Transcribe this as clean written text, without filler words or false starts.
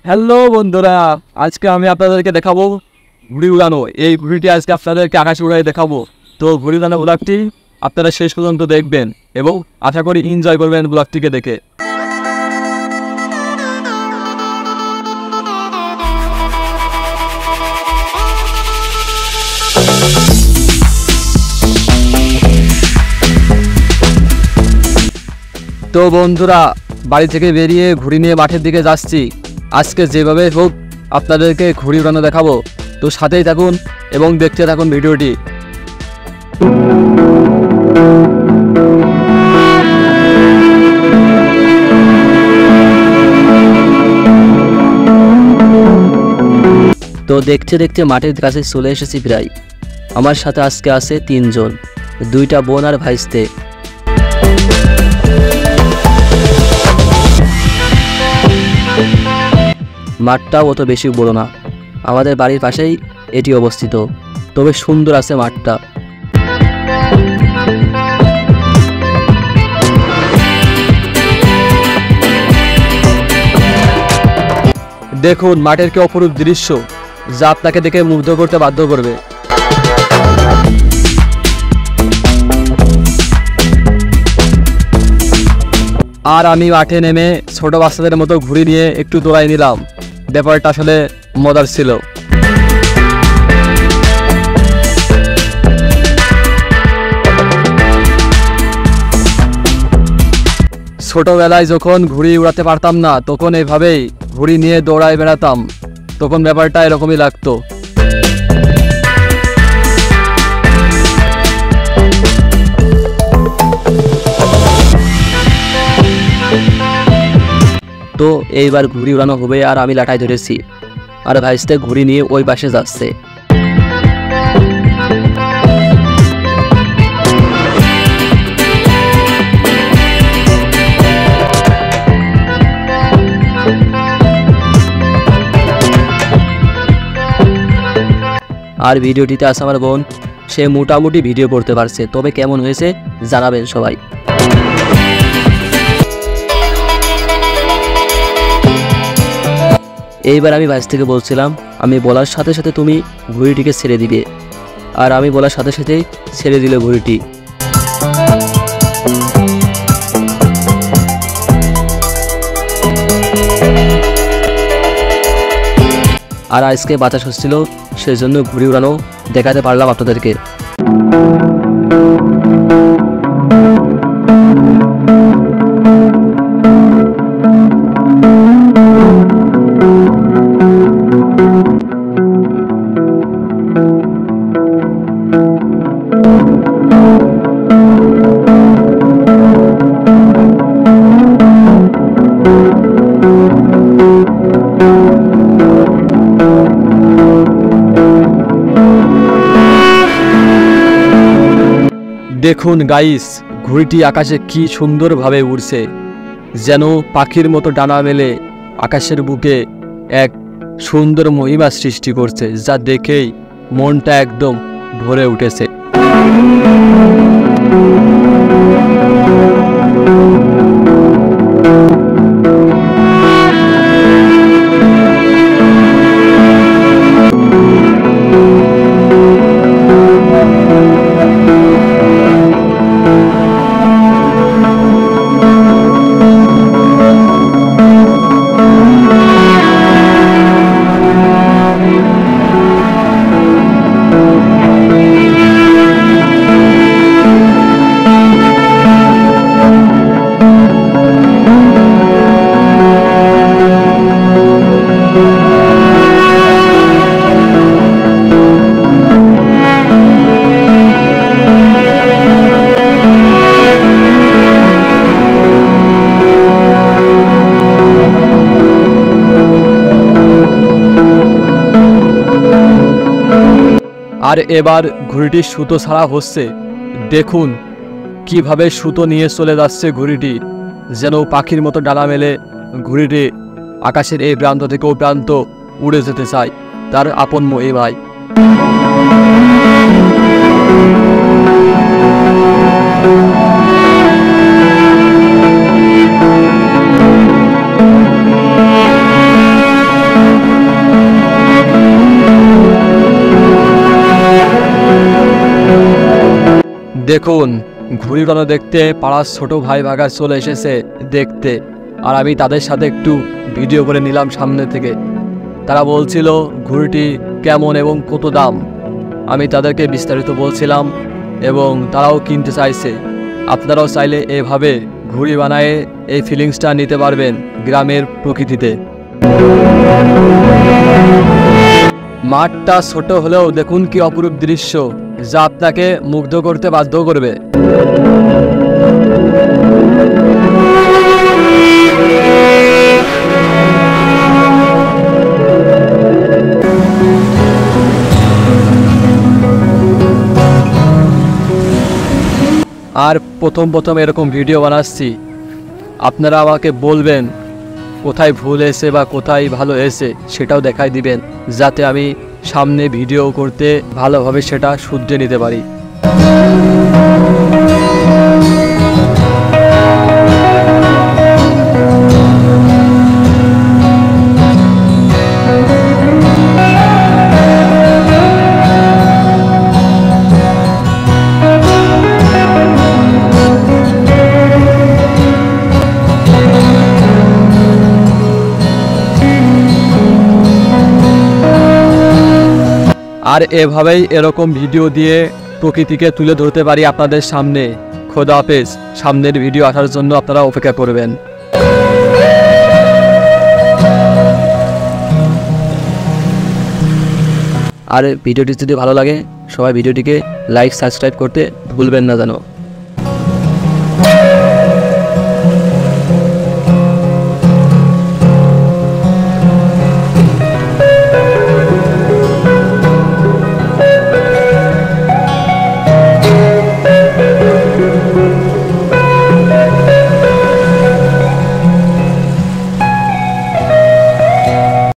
Hello বন্ধুরা, আজকে আমি আপনাদেরকে দেখাবো ঘুড়ি উড়ানো। এই ঘুড়িটি আজকে আপনাদেরকে আকাশে উড়াই দেখাবো। তো ঘুড়ি উড়ানো ব্লগটি আপনারা শেষ পর্যন্ত দেখবেন এবং আশা করি এনজয় করবেন ব্লগটিকে দেখে। তো বন্ধুরা, বাড়ি থেকে বেরিয়ে ঘুড়ি নিয়ে মাঠের দিকে যাচ্ছি। আজকে যেভাবে হোক আপনাদেরকে ঘুড়ি উড়ানো দেখাবো। তো সাথেই থাকুন এবং দেখতে থাকুন ভিডিওটি। তো দেখতে দেখতে মাঠের কাছে চলে এসেছি প্রায়। আমার সাথে আজকে আছে 3 জন, 2টা বোন আর ভাইস্তে। মাঠটাও অত বেশি বড় না, আমাদের বাড়ির পাশেই এটি অবস্থিত, তবে সুন্দর আছে মাঠটা। দেখুন মাঠের কি অপরূপ দৃশ্য, যা আপনাকে দেখে মুগ্ধ করতে বাধ্য করবে। আর আমি মাঠে নেমে ছোট বাচ্চাদের মতো ঘুড়ি নিয়ে একটু দৌড়াই নিলাম। ব্যাপারটা আসলে মজার ছিল। ছোটবেলায় যখন ঘুড়ি উড়াতে পারতাম না, তখন এইভাবেই ঘুড়ি নিয়ে দৌড়ায় বেড়াতাম। তখন ব্যাপারটা এরকমই লাগতো। তো এইবার ঘুড়ি উড়ানো হবে আর আমি লাটাই ধরেছি, আর ভাইস্তে ঘুড়ি নিয়ে ওই পাশে যাচ্ছে। আর ভিডিওটিতে আছে আমার বোন, সে মোটামুটি ভিডিও করতে পারছে, তবে কেমন হয়েছে জানাবেন সবাই। এইবার আমি ভাইস থেকে বলছিলাম, আমি বলার সাথে সাথে তুমি ঘুড়িটিকে ছেড়ে দিবে, আর আমি বলার সাথে সাথেই ছেড়ে দিল ঘুড়িটি। আর আজকে বাতাস হচ্ছিল, সেজন্য ঘুড়ি উড়ানো দেখাতে পারলাম আপনাদেরকে। দেখুন গাইস, ঘুড়িটি আকাশে কি সুন্দরভাবে উড়ছে, যেন পাখির মতো ডানা মেলে আকাশের বুকে এক সুন্দর মহিমা সৃষ্টি করছে, যা দেখেই মনটা একদম ভরে উঠেছে। আর এবার ঘুড়িটির সুতো ছাড়া হচ্ছে। দেখুন কিভাবে সুতো নিয়ে চলে যাচ্ছে ঘুড়িটি, যেন পাখির মতো ডানা মেলে ঘুড়িটি আকাশের এই প্রান্ত থেকে ও প্রান্ত উড়ে যেতে চায় তার আপন মহিমায়। দেখুন ঘুড়ি উড়ানো দেখতে পাড়ার ছোট ভাই ভাগা চলে এসেছে দেখতে, আর আমি তাদের সাথে একটু ভিডিও করে নিলাম সামনে থেকে। তারা বলছিল ঘুড়িটি কেমন এবং কত দাম। আমি তাদেরকে বিস্তারিত বলছিলাম এবং তারাও কিনতে চাইছে। আপনারাও চাইলে এভাবে ঘুড়ি বানায়ে এই ফিলিংসটা নিতে পারবেন গ্রামের প্রকৃতিতে। মাঠটা ছোট হলেও দেখুন কি অপরূপ দৃশ্য, যা আপনাকে মুগ্ধ করতে বাধ্য করবে। আর প্রথম এরকম ভিডিও বানাচ্ছি, আপনারা আমাকে বলবেন কোথায় ভুল হয়েছে বা কোথায় ভালো হয়েছে, সেটাও দেখাই দিবেন, যাতে আমি সামনে ভিডিও করতে ভালোভাবে সেটা শুধরে নিতে পারি। আর এভাবেই এরকম ভিডিও দিয়ে প্রকৃতিকে তুলে ধরতে পারি আপনাদের সামনে। খোদা হাফেজ। সামনের ভিডিও আসার জন্য আপনারা অপেক্ষা করবেন। আর ভিডিওটি যদি ভালো লাগে সবাই ভিডিওটিকে লাইক সাবস্ক্রাইব করতে ভুলবেন না যেন।